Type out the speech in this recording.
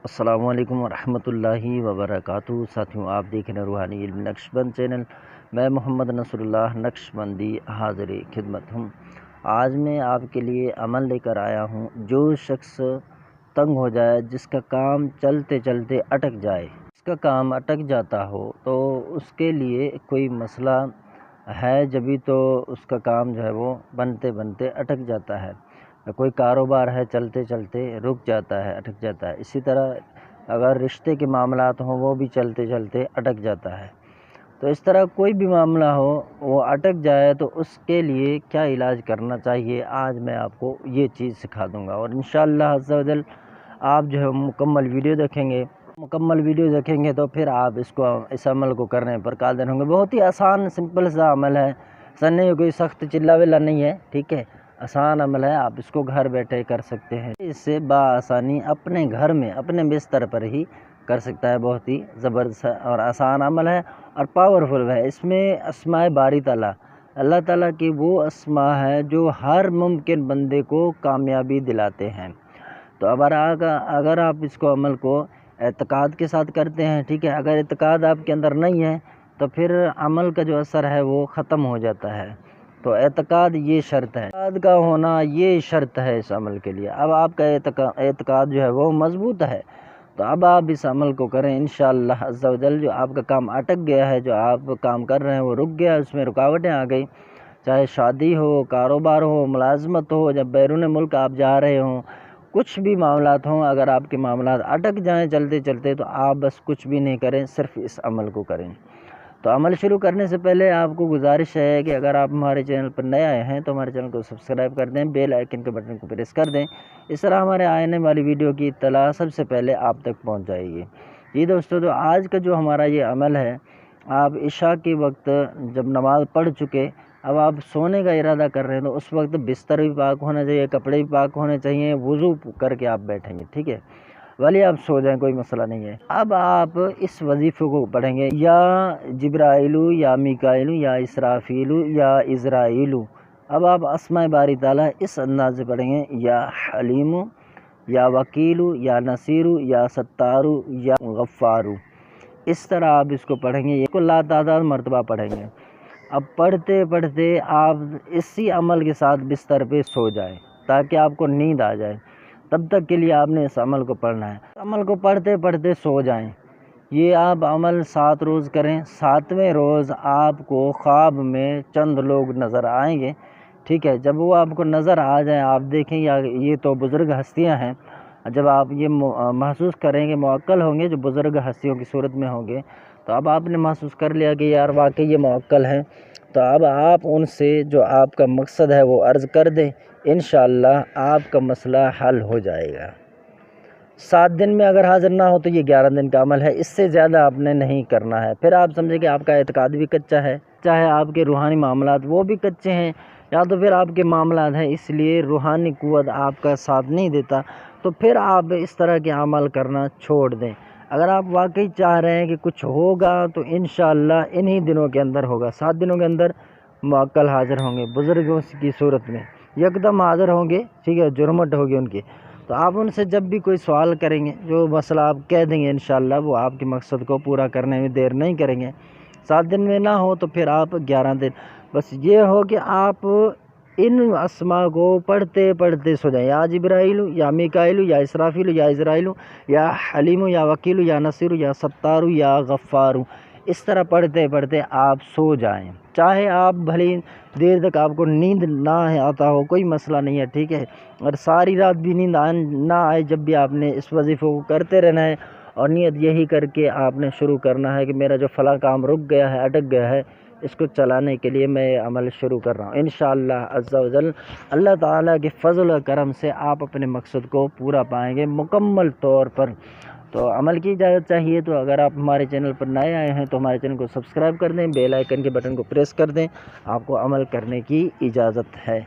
السلام علیکم ورحمۃ اللہ وبرکاتہ۔ ساتھیوں، آپ دیکھ رہے ہیں روحانی علم نقش بند چینل۔ میں محمد نصر اللہ نقش بندی حاضر خدمت ہوں۔ آج میں آپ کے لیے عمل لے کر آیا ہوں۔ جو شخص تنگ ہو جائے، جس کا کام چلتے چلتے اٹک جائے، جس کا کام اٹک جاتا ہو، تو اس کے لیے کوئی مسئلہ ہے، جبھی تو اس کا کام جو ہے وہ بنتے بنتے اٹک جاتا ہے۔ کوئی کاروبار ہے، چلتے چلتے رک جاتا ہے، اٹک جاتا ہے۔ اسی طرح اگر رشتے کے معاملات ہوں، وہ بھی چلتے چلتے اٹک جاتا ہے۔ تو اس طرح کوئی بھی معاملہ ہو، وہ اٹک جائے تو اس کے لیے کیا علاج کرنا چاہیے، آج میں آپ کو یہ چیز سکھا دوں گا۔ اور انشاءاللہ عز و جل آپ جو ہے مکمل ویڈیو دیکھیں گے تو پھر آپ اس عمل کو کرنے پر قادر ہوں گے۔ بہت ہی آسان سمپل سا عمل ہے، سننے کوئی سخت چلا ولا نہیں ہے، ٹھیک ہے، آسان عمل ہے، آپ اس کو گھر بیٹھے کر سکتے ہیں۔ اس سے بآسانی اپنے گھر میں اپنے بستر پر ہی کر سکتا ہے۔ بہت ہی زبردست اور آسان عمل ہے اور پاورفل ہے۔ اس میں اسماء باری تعالیٰ، اللہ تعالیٰ کی وہ اسماء ہے جو ہر ممکن بندے کو کامیابی دلاتے ہیں۔ تو اگر آپ اس کو عمل کو اعتقاد کے ساتھ کرتے ہیں، ٹھیک ہے، اگر اعتقاد آپ کے اندر نہیں ہے تو پھر عمل کا جو اثر ہے وہ ختم ہو جاتا ہے۔ تو اعتقاد یہ شرط ہے، اعتقاد کا ہونا یہ شرط ہے اس عمل کے لیے۔ اب آپ کا اعتقاد جو ہے وہ مضبوط ہے، تو اب آپ اس عمل کو کریں انشاءاللہ عز و جل۔ جو آپ کا کام اٹک گیا ہے، جو آپ کام کر رہے ہیں وہ رک گیا، اس میں رکاوٹیں آ گئی، چاہے شادی ہو، کاروبار ہو، ملازمت ہو، جب بیرون ملک آپ جا رہے ہوں، کچھ بھی معاملات ہوں، اگر آپ کے معاملات اٹک جائیں چلتے چلتے، تو آپ بس کچھ بھی نہیں کریں، صرف اس عمل کو کریں۔ تو عمل شروع کرنے سے پہلے آپ کو گزارش ہے کہ اگر آپ ہمارے چینل پر نئے آئے ہیں تو ہمارے چینل کو سبسکرائب کر دیں، بیل آئیکن کے بٹن کو پریس کر دیں، اس طرح ہمارے آنے والی ویڈیو کی اطلاع سب سے پہلے آپ تک پہنچ جائے گی۔ جی دوستو، تو آج کا جو ہمارا یہ عمل ہے، آپ عشاء کے وقت جب نماز پڑھ چکے، اب آپ سونے کا ارادہ کر رہے ہیں، تو اس وقت بستر بھی پاک ہونا چاہیے، کپڑے بھی پاک ہونے چاہیے، وضو کر کے آپ بیٹھیں گے، ٹھیک ہے، ولی آپ سو جائیں، کوئی مسئلہ نہیں ہے۔ اب آپ اس وظیفے کو پڑھیں گے، یا جبرائیل یا میکائیل یا اسرافیل یا عزرائیل۔ اب آپ اسماء باری تعالیٰ اس انداز سے پڑھیں گے، یا حلیم یا وکیل یا نصیر یا ستار یا غفار۔ اس طرح آپ اس کو پڑھیں گے، یہ کو لاتعداد مرتبہ پڑھیں گے۔ اب پڑھتے پڑھتے آپ اسی عمل کے ساتھ بستر پہ سو جائیں تاکہ آپ کو نیند آ جائے۔ تب تک کے لیے آپ نے اس عمل کو پڑھنا ہے، عمل کو پڑھتے پڑھتے سو جائیں۔ یہ آپ عمل 7 روز کریں۔ 7ویں روز آپ کو خواب میں چند لوگ نظر آئیں گے، ٹھیک ہے، جب وہ آپ کو نظر آ جائیں، آپ دیکھیں یا یہ تو بزرگ ہستیاں ہیں، جب آپ یہ محسوس کریں گے، موکل ہوں گے، جو بزرگ ہستیوں کی صورت میں ہوں گے، تو اب آپ نے محسوس کر لیا کہ یار واقعی یہ موکل ہیں، تو اب آپ ان سے جو آپ کا مقصد ہے وہ عرض کر دیں، انشاءاللہ آپ کا مسئلہ حل ہو جائے گا۔ 7 دن میں اگر حاضر نہ ہو تو یہ 11 دن کا عمل ہے، اس سے زیادہ آپ نے نہیں کرنا ہے۔ پھر آپ سمجھیں کہ آپ کا اعتقاد بھی کچا ہے، چاہے آپ کے روحانی معاملات وہ بھی کچے ہیں، یا تو پھر آپ کے معاملات ہیں اس لیے روحانی قوت آپ کا ساتھ نہیں دیتا، تو پھر آپ اس طرح کے عمل کرنا چھوڑ دیں۔ اگر آپ واقعی چاہ رہے ہیں کہ کچھ ہوگا تو انشاءاللہ انہی دنوں کے اندر ہوگا۔ 7 دنوں کے اندر موکل حاضر ہوں گے، بزرگوں کی صورت میں یکدم حاضر ہوں گے، ٹھیک ہے، جرمٹ ہوگی ان کی۔ تو آپ ان سے جب بھی کوئی سوال کریں گے، جو مسئلہ آپ کہہ دیں گے، انشاءاللہ وہ آپ کے مقصد کو پورا کرنے میں دیر نہیں کریں گے۔ 7 دن میں نہ ہو تو پھر آپ 11 دن، بس یہ ہو کہ آپ ان اسماء کو پڑھتے پڑھتے سو جائیں، یا جبرائیل یا میکائیل یا اسرافیل یا عزرائیل یا حلیم یا وکیل یا نصیر یا ستار یا غفار۔ اس طرح پڑھتے پڑھتے آپ سو جائیں، چاہے آپ بھلی دیر تک آپ کو نیند نہ آتا ہو، کوئی مسئلہ نہیں ہے، ٹھیک ہے، اور ساری رات بھی نیند نہ آئے، جب بھی آپ نے اس وظیفے کو کرتے رہنا ہے، اور نیت یہی کر کے آپ نے شروع کرنا ہے کہ میرا جو فلاں کام رک گیا ہے، اٹک گیا ہے، اس کو چلانے کے لیے میں عمل شروع کر رہا ہوں۔ انشاءاللہ عز و جل اللہ تعالیٰ کے فضل و کرم سے آپ اپنے مقصد کو پورا پائیں گے مکمل طور پر۔ تو عمل کی اجازت چاہیے تو اگر آپ ہمارے چینل پر نئے آئے ہیں تو ہمارے چینل کو سبسکرائب کر دیں، بیل آئیکن کے بٹن کو پریس کر دیں، آپ کو عمل کرنے کی اجازت ہے۔